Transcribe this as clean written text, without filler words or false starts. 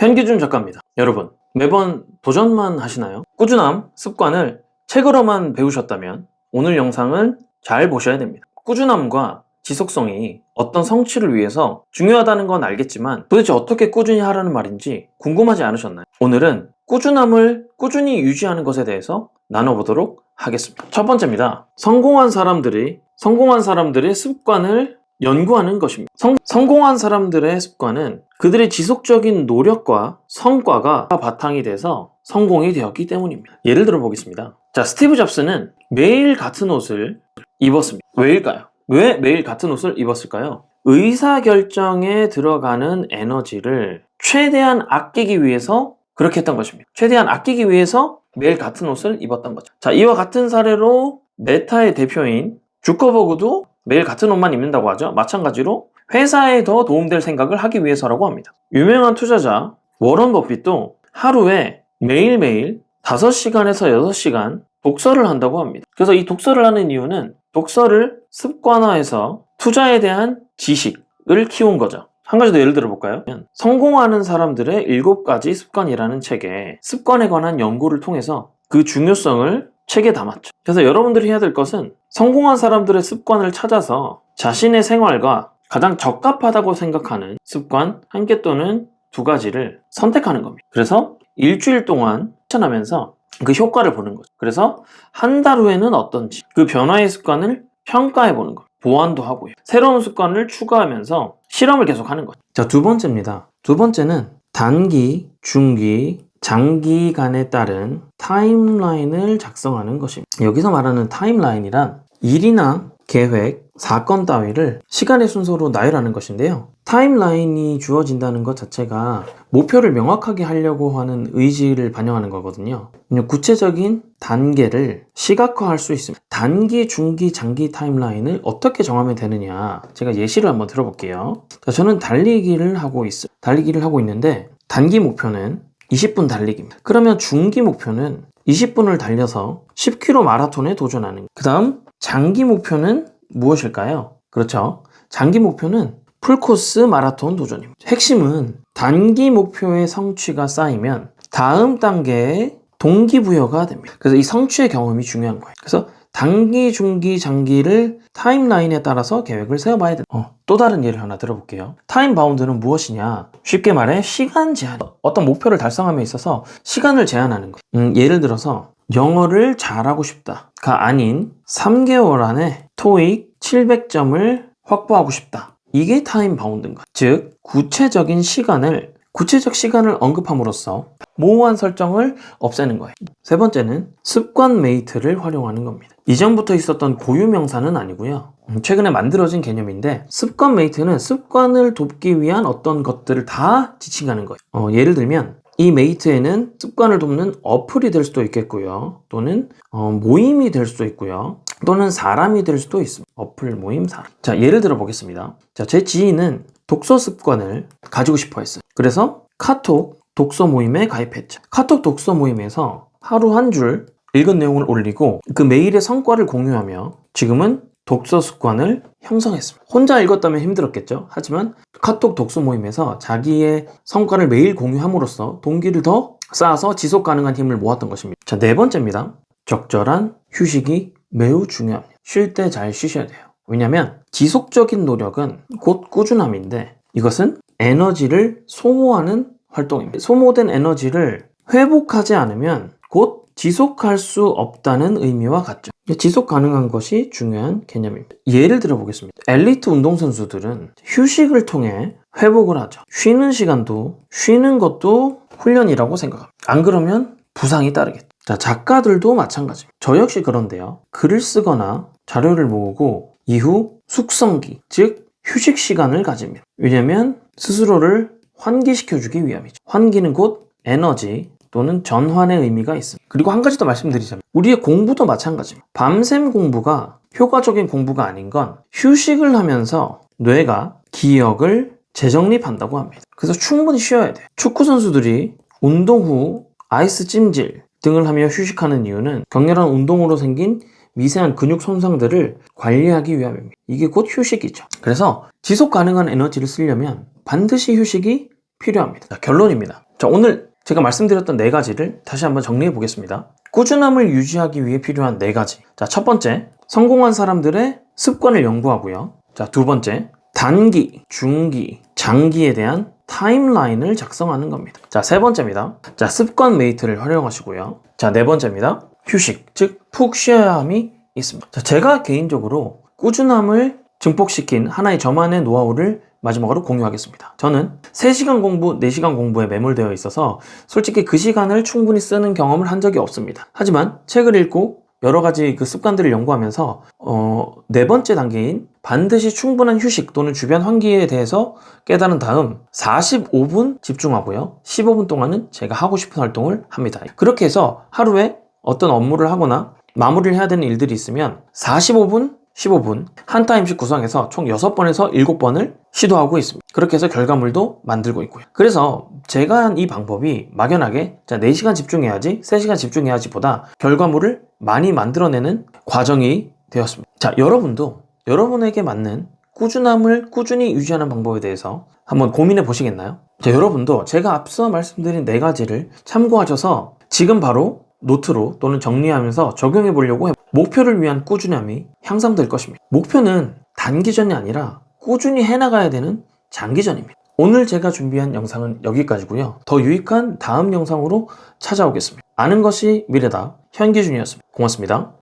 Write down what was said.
현기준 작가입니다. 여러분, 매번 도전만 하시나요? 꾸준함, 습관을 책으로만 배우셨다면 오늘 영상은 잘 보셔야 됩니다. 꾸준함과 지속성이 어떤 성취를 위해서 중요하다는 건 알겠지만 도대체 어떻게 꾸준히 하라는 말인지 궁금하지 않으셨나요? 오늘은 꾸준함을 꾸준히 유지하는 것에 대해서 나눠보도록 하겠습니다. 첫 번째입니다. 성공한 사람들의 습관을 연구하는 것입니다. 성공한 사람들의 습관은 그들의 지속적인 노력과 성과가 바탕이 돼서 성공이 되었기 때문입니다. 예를 들어 보겠습니다. 자, 스티브 잡스는 매일 같은 옷을 입었습니다. 왜일까요? 왜 매일 같은 옷을 입었을까요? 의사결정에 들어가는 에너지를 최대한 아끼기 위해서 그렇게 했던 것입니다. 최대한 아끼기 위해서 매일 같은 옷을 입었던 거죠. 자, 이와 같은 사례로 메타의 대표인 주커버그도 매일 같은 옷만 입는다고 하죠. 마찬가지로 회사에 더 도움될 생각을 하기 위해서라고 합니다. 유명한 투자자 워런 버핏도 하루에 매일매일 5시간에서 6시간 독서를 한다고 합니다. 그래서 이 독서를 하는 이유는 독서를 습관화해서 투자에 대한 지식을 키운 거죠. 한 가지 더 예를 들어 볼까요? 성공하는 사람들의 7가지 습관이라는 책에 습관에 관한 연구를 통해서 그 중요성을 책에 담았죠. 그래서 여러분들이 해야 될 것은 성공한 사람들의 습관을 찾아서 자신의 생활과 가장 적합하다고 생각하는 습관 1개 또는 2가지를 선택하는 겁니다. 그래서 일주일 동안 실천하면서 그 효과를 보는 거죠. 그래서 한 달 후에는 어떤지 그 변화의 습관을 평가해 보는 거예요. 보완도 하고요. 새로운 습관을 추가하면서 실험을 계속하는 거죠. 자, 2번째입니다. 2번째는 단기, 중기, 장기간에 따른 타임라인을 작성하는 것입니다. 여기서 말하는 타임라인이란 일이나 계획, 사건 따위를 시간의 순서로 나열하는 것인데요. 타임라인이 주어진다는 것 자체가 목표를 명확하게 하려고 하는 의지를 반영하는 거거든요. 구체적인 단계를 시각화할 수 있습니다. 단기, 중기, 장기 타임라인을 어떻게 정하면 되느냐, 제가 예시를 한번 들어볼게요. 자, 저는 달리기를 하고 있는데 단기 목표는 20분 달리기입니다. 그러면 중기 목표는 20분을 달려서 10km 마라톤에 도전하는, 그 다음 장기 목표는 무엇일까요? 그렇죠. 장기 목표는 풀코스 마라톤 도전입니다. 핵심은 단기 목표의 성취가 쌓이면 다음 단계에 동기부여가 됩니다. 그래서 이 성취의 경험이 중요한 거예요. 그래서 단기, 중기, 장기를 타임라인에 따라서 계획을 세워봐야 됩니다. 또 다른 예를 하나 들어볼게요. 타임 바운드는 무엇이냐? 쉽게 말해 시간 제한. 어떤 목표를 달성함에 있어서 시간을 제한하는 거예요. 예를 들어서 영어를 잘하고 싶다가 아닌 3개월 안에 토익 700점을 확보하고 싶다. 이게 타임 바운드인 거예요. 즉 구체적 시간을 언급함으로써 모호한 설정을 없애는 거예요. 3번째는 습관 메이트를 활용하는 겁니다. 이전부터 있었던 고유 명사는 아니고요. 최근에 만들어진 개념인데, 습관 메이트는 습관을 돕기 위한 어떤 것들을 다 지칭하는 거예요. 예를 들면 이 메이트에는 습관을 돕는 어플이 될 수도 있겠고요. 또는 모임이 될 수도 있고요. 또는 사람이 될 수도 있습니다. 어플, 모임, 사람. 자, 예를 들어 보겠습니다. 자, 제 지인은 독서 습관을 가지고 싶어 했어요. 그래서 카톡 독서 모임에 가입했죠. 카톡 독서 모임에서 하루 한 줄 읽은 내용을 올리고 그 메일의 성과를 공유하며 지금은 독서 습관을 형성했습니다. 혼자 읽었다면 힘들었겠죠. 하지만 카톡 독서 모임에서 자기의 성과를 매일 공유함으로써 동기를 더 쌓아서 지속 가능한 힘을 모았던 것입니다. 자, 4번째입니다. 적절한 휴식이 매우 중요합니다. 쉴 때 잘 쉬셔야 돼요. 왜냐하면 지속적인 노력은 곧 꾸준함인데 이것은 에너지를 소모하는 활동입니다. 소모된 에너지를 회복하지 않으면 곧 지속할 수 없다는 의미와 같죠. 지속 가능한 것이 중요한 개념입니다. 예를 들어 보겠습니다. 엘리트 운동선수들은 휴식을 통해 회복을 하죠. 쉬는 것도 훈련이라고 생각합니다. 안 그러면 부상이 따르겠죠. 자, 작가들도 마찬가지입니다. 저 역시 그런데요. 글을 쓰거나 자료를 모으고 이후 숙성기, 즉 휴식 시간을 가집니다. 왜냐하면 스스로를 환기시켜주기 위함이죠. 환기는 곧 에너지 또는 전환의 의미가 있습니다. 그리고 한 가지 더 말씀드리자면 우리의 공부도 마찬가지입니다. 밤샘 공부가 효과적인 공부가 아닌 건 휴식을 하면서 뇌가 기억을 재정립한다고 합니다. 그래서 충분히 쉬어야 돼요. 축구 선수들이 운동 후 아이스 찜질 등을 하며 휴식하는 이유는 격렬한 운동으로 생긴 미세한 근육 손상들을 관리하기 위함입니다. 이게 곧 휴식이죠. 그래서 지속 가능한 에너지를 쓰려면 반드시 휴식이 필요합니다. 자, 결론입니다. 자, 오늘 제가 말씀드렸던 4가지를 다시 한번 정리해 보겠습니다. 꾸준함을 유지하기 위해 필요한 4가지. 자, 첫 번째, 성공한 사람들의 습관을 연구하고요. 자, 두 번째, 단기, 중기, 장기에 대한 타임라인을 작성하는 겁니다. 자, 세 번째입니다. 자, 습관 메이트를 활용하시고요. 자, 네 번째입니다. 휴식, 즉 푹 쉬어야 함이 있습니다. 자, 제가 개인적으로 꾸준함을 증폭시킨 하나의 저만의 노하우를 마지막으로 공유하겠습니다. 저는 3시간 공부, 4시간 공부에 매몰되어 있어서 솔직히 그 시간을 충분히 쓰는 경험을 한 적이 없습니다. 하지만 책을 읽고 여러 가지 그 습관들을 연구하면서 네 번째 단계인 반드시 충분한 휴식 또는 주변 환기에 대해서 깨달은 다음 45분 집중하고요. 15분 동안은 제가 하고 싶은 활동을 합니다. 그렇게 해서 하루에 어떤 업무를 하거나 마무리를 해야 되는 일들이 있으면 45분, 15분 한 타임씩 구성해서 총 6번에서 7번을 시도하고 있습니다. 그렇게 해서 결과물도 만들고 있고요. 그래서 제가 한 이 방법이 막연하게 4시간 집중해야지, 3시간 집중해야지 보다 결과물을 많이 만들어내는 과정이 되었습니다. 자, 여러분도 여러분에게 맞는 꾸준함을 꾸준히 유지하는 방법에 대해서 한번 고민해 보시겠나요? 자, 여러분도 제가 앞서 말씀드린 4가지를 참고하셔서 지금 바로 노트로 또는 정리하면서 적용해 보려고 목표를 위한 꾸준함이 향상될 것입니다. 목표는 단기전이 아니라 꾸준히 해나가야 되는 장기전입니다. 오늘 제가 준비한 영상은 여기까지고요. 더 유익한 다음 영상으로 찾아오겠습니다. 아는 것이 미래다. 현기준이었습니다. 고맙습니다.